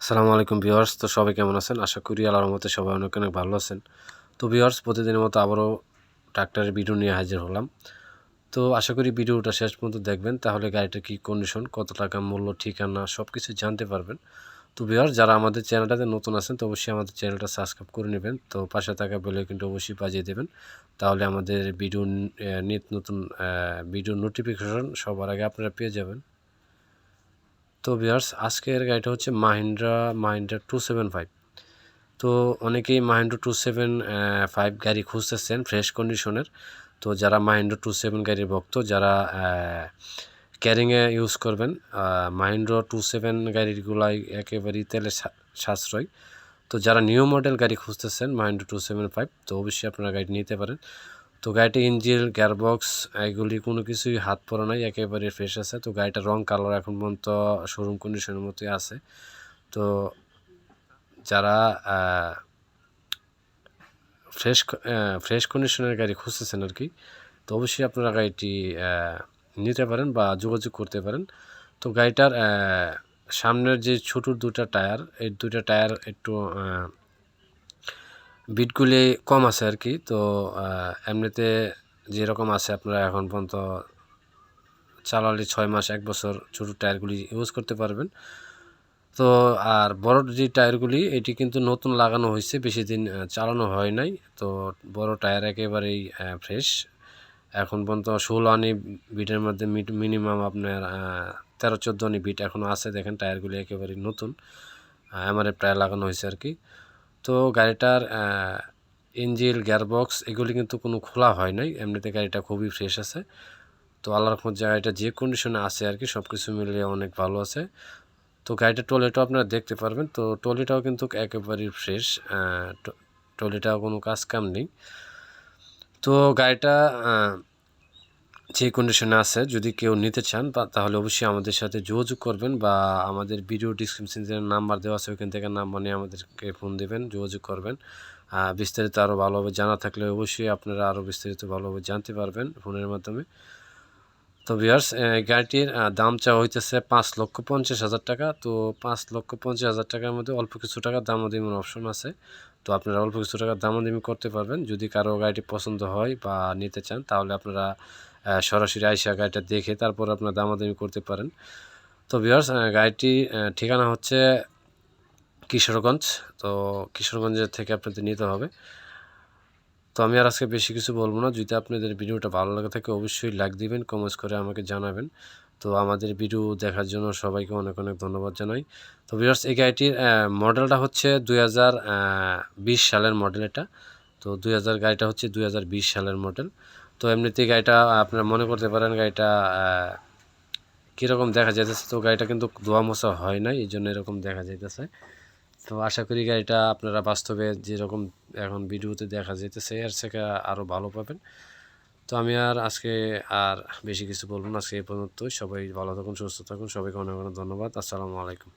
আসসালামু আলাইকুম ভিউয়ার্স। তো সবাই কেমন আছেন? আশা করি আল্লাহর রহমতে সবাই অনেক অনেক ভালো আছেন। তো ভিউয়ার্স, প্রতিদিনের মতো আবারও ট্রাক্টরের ভিডিও নিয়ে হাজির হলাম। তো আশা করি ভিডিওটা শেষ পর্যন্ত দেখবেন, তাহলে গাড়িটার কী কন্ডিশন, কত টাকা মূল্য, ঠিকানা সব কিছু জানতে পারবেন। তো ভিউয়ার্স, যারা আমাদের চ্যানেলটাতে নতুন আছেন তো অবশ্যই আমাদের চ্যানেলটা সাবস্ক্রাইব করে নেবেন। তো পাশে থাকা বেল আইকনটা অবশ্যই বাজিয়ে দেবেন, তাহলে আমাদের ভিডিও নিত্য নতুন ভিডিও নোটিফিকেশন সবার আগে আপনারা পেয়ে যাবেন। তো ভিউয়ার্স, আজকের গাড়িটা হচ্ছে মাহিন্দ্রা 275। তো অনেকেই মাহিন্দ্রা 275 গাড়ি খুঁজতেছেন ফ্রেশ কন্ডিশনের। তো যারা মাহিন্দ্রা 27 গাড়ির ভক্ত, যারা ক্যারিংয়ে ইউজ করবেন, মাহিন্দ্রা 27 গাড়িগুলাই একেবারেই তেলে সাশ্রয়। তো যারা নিউ মডেল গাড়ি খুঁজতেছেন মাহিন্দ্রা 275, তো অবশ্যই আপনারা গাড়ি নিতে পারেন। তো গাড়িটি ইঞ্জিন, গিয়ারবক্স এগুলি কোনো কিছুই হাত পড়া নাই, একেবারে ফ্রেশ আছে। তো গাড়িটার রং কালার এখন পর্যন্ত শোরুম কন্ডিশনের মতোই আছে। তো যারা ফ্রেশ কন্ডিশনের গাড়ি খুঁজতেছেন আর কি, তো অবশ্যই আপনারা গাড়িটি নিতে পারেন বা যোগাযোগ করতে পারেন। তো গাড়িটার সামনের যে ছোট দুটা টায়ার, এই দুটা টায়ার একটু বিটগুলি কম আছে আর কি। তো এমনিতে যেরকম আছে আপনারা এখন পর্যন্ত চালালে 6 মাস 1 বছর ছোটো টায়ারগুলি ইউজ করতে পারবেন। তো আর বড় যে টায়ারগুলি এটি কিন্তু নতুন লাগানো হয়েছে, বেশি দিন চালানো হয় নাই। তো বড় টায়ার একেবারেই ফ্রেশ। এখন পর্যন্ত 16 আনি বিটের মধ্যে মিনিমাম আপনার 13-14 আনি বিট এখনও আছে। দেখেন টায়ারগুলি একেবারেই নতুন, এমআরএফ টায়ার লাগানো হয়েছে আর কি। তো গাড়িটার ইঞ্জিন, গিয়ারবক্স এগুলি কিন্তু কোনো খোলা হয় নাই, এমনিতে গাড়িটা খুবই ফ্রেশ আছে। তো আল্লাহর রহমত গাড়িটা যে কন্ডিশনে আছে আর কি, সব কিছু মিলিয়ে অনেক ভালো আছে। তো গাড়িটার ট্রলিটাও আপনারা দেখতে পারবেন। তো ট্রলিটাও কিন্তু একেবারেই ফ্রেশ, ট্রলিটাও কোনো কাজ কাম নেই। তো গাড়িটা যে কন্ডিশনে আছে, যদি কেউ নিতে চান তাহলে অবশ্যই আমাদের সাথে যোগাযোগ করবেন, বা আমাদের ভিডিও ডিসক্রিপশনে নাম্বার দেওয়া আছে, ওইখান থেকে নাম্বার নিয়ে আমাদেরকে ফোন দেবেন, যোগাযোগ করবেন। বিস্তারিত আরও ভালোভাবে জানা থাকলে অবশ্যই আপনারা আরও বিস্তারিত ভালোভাবে জানতে পারবেন ফোনের মাধ্যমে। তো ভিউয়ার্স, গাড়িটির দাম চাওয়া হইতেছে 5,50,000 টাকা। তো 5,50,000 টাকার মধ্যে অল্প কিছু টাকা দামাদামির অপশন আছে। তো আপনারা অল্প কিছু টাকা দামাদামি করতে পারবেন। যদি কারো গাড়িটি পছন্দ হয় বা নিতে চান, তাহলে আপনারা সরাসরি আইসা গাড়িটা দেখে তারপর আপনারা দামাদামি করতে পারেন। তো ভিউয়ার্স, গাড়িটি ঠিকানা হচ্ছে কিশোরগঞ্জ। তো কিশোরগঞ্জের থেকে আপনাদের নিতে হবে। তো আমি আর আজকে বেশি কিছু বলবো না। যদি আপনাদের ভিডিওটা ভালো লাগে থাকে অবশ্যই লাইক দিবেন, কমেন্টস করে আমাকে জানাবেন। তো আমাদের ভিডিও দেখার জন্য সবাইকে অনেক অনেক ধন্যবাদ জানাই। তো ভিউয়ার্স, এই গাড়িটির মডেলটা হচ্ছে 2020 সালের মডেল এটা। তো 2000 গাড়িটা হচ্ছে 2020 সালের মডেল। তো এমনিতে গাড়িটা আপনারা মনে করতে পারেন গাড়িটা কীরকম দেখা যাইতেছে। তো গাড়িটা কিন্তু ধোয়া মোছা হয় নাই, এই জন্য এরকম দেখা যাইতেছে। তো আশা করি গাড়িটা আপনারা বাস্তবে যেরকম এখন ভিডিওতে দেখা যাইতেছে এর থেকে আরও ভালো পাবেন। তো আমি আর আজকে আর বেশি কিছু বলবো না, আজকে এই পর্যন্তই। সবাই ভালো থাকুন, সুস্থ থাকুন, সবাইকে অনেক অনেক ধন্যবাদ। আসসালামু আলাইকুম।